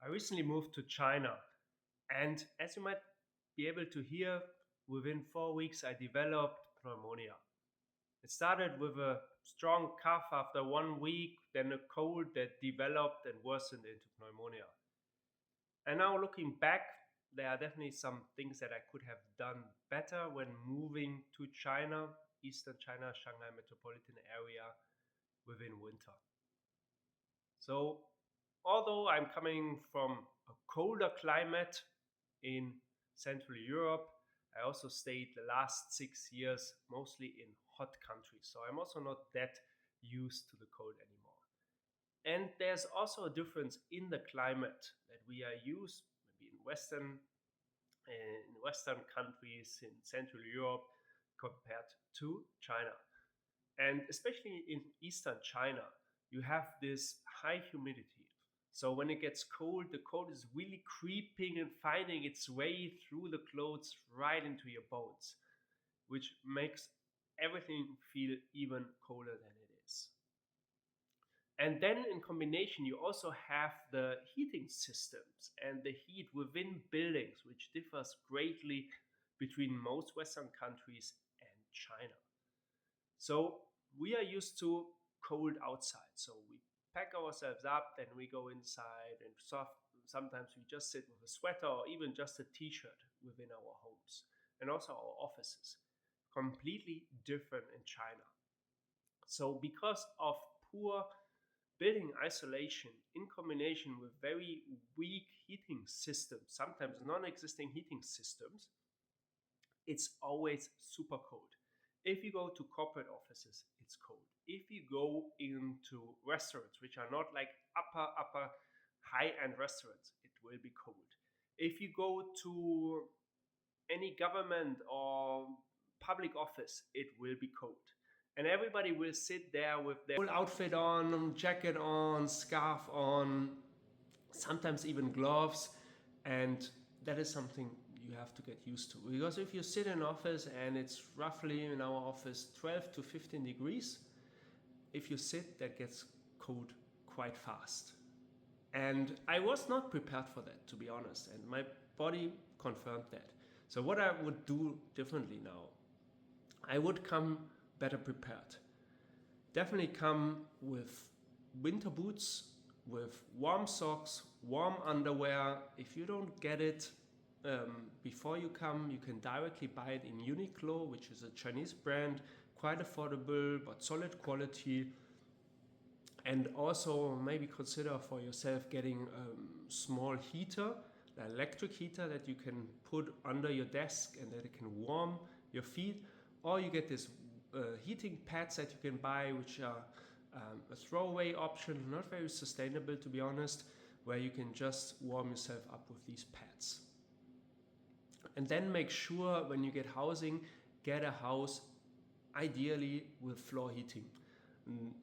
I recently moved to China, and as you might be able to hear, within 4 weeks I developed pneumonia. It started with a strong cough after 1 week, then a cold that developed and worsened into pneumonia. And now looking back, there are definitely some things that I could have done better when moving to China, Eastern China, Shanghai metropolitan area within winter. So, although I'm coming from a colder climate in Central Europe, I also stayed the last 6 years mostly in hot countries. So, I'm also not that used to the cold anymore. And there's also a difference in the climate that we are used, maybe in Western countries in Central Europe compared to China. And especially in Eastern China, you have this high humidity. So when it gets cold, the cold is really creeping and finding its way through the clothes right into your bones, which makes everything feel even colder than it is. And then in combination, you also have the heating systems and the heat within buildings, which differs greatly between most Western countries and China. So we are used to cold outside. So we pack ourselves up, then we go inside, and sometimes we just sit with a sweater or even just a t-shirt within our homes and also our offices. Completely different in China. So because of poor building isolation in combination with very weak heating systems, sometimes non-existing heating systems, it's always super cold. If you go to corporate offices, it's cold. If you go into restaurants, which are not like upper high-end restaurants, it will be cold. If you go to any government or public office, it will be cold. And everybody will sit there with their full outfit on, jacket on, scarf on, sometimes even gloves. And that is something you have to get used to. Because if you sit in an office and it's roughly in our office 12 to 15 degrees, if you sit, that gets cold quite fast. And I was not prepared for that, to be honest. And my body confirmed that. So what I would do differently now, I would come better prepared. Definitely come with winter boots, with warm socks, warm underwear. If you don't get it before you come, you can directly buy it in Uniqlo, which is a Chinese brand, quite affordable but solid quality. And also maybe consider for yourself getting a small heater, an electric heater that you can put under your desk and that it can warm your feet. Or you get this heating pads that you can buy, which are a throwaway option, not very sustainable to be honest, where you can just warm yourself up with these pads. And then make sure when you get housing, get a house ideally with floor heating.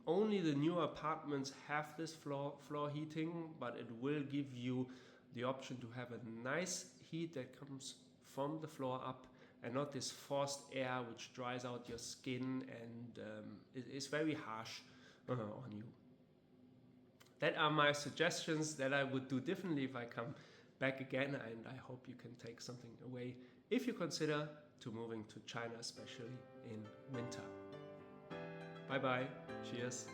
Only the new apartments have this floor heating, but it will give you the option to have a nice heat that comes from the floor up and not this forced air which dries out your skin and it is very harsh on you. That are my suggestions that I would do differently if I come back again, and I hope you can take something away if you consider to moving to China, especially in winter. Bye bye. Cheers.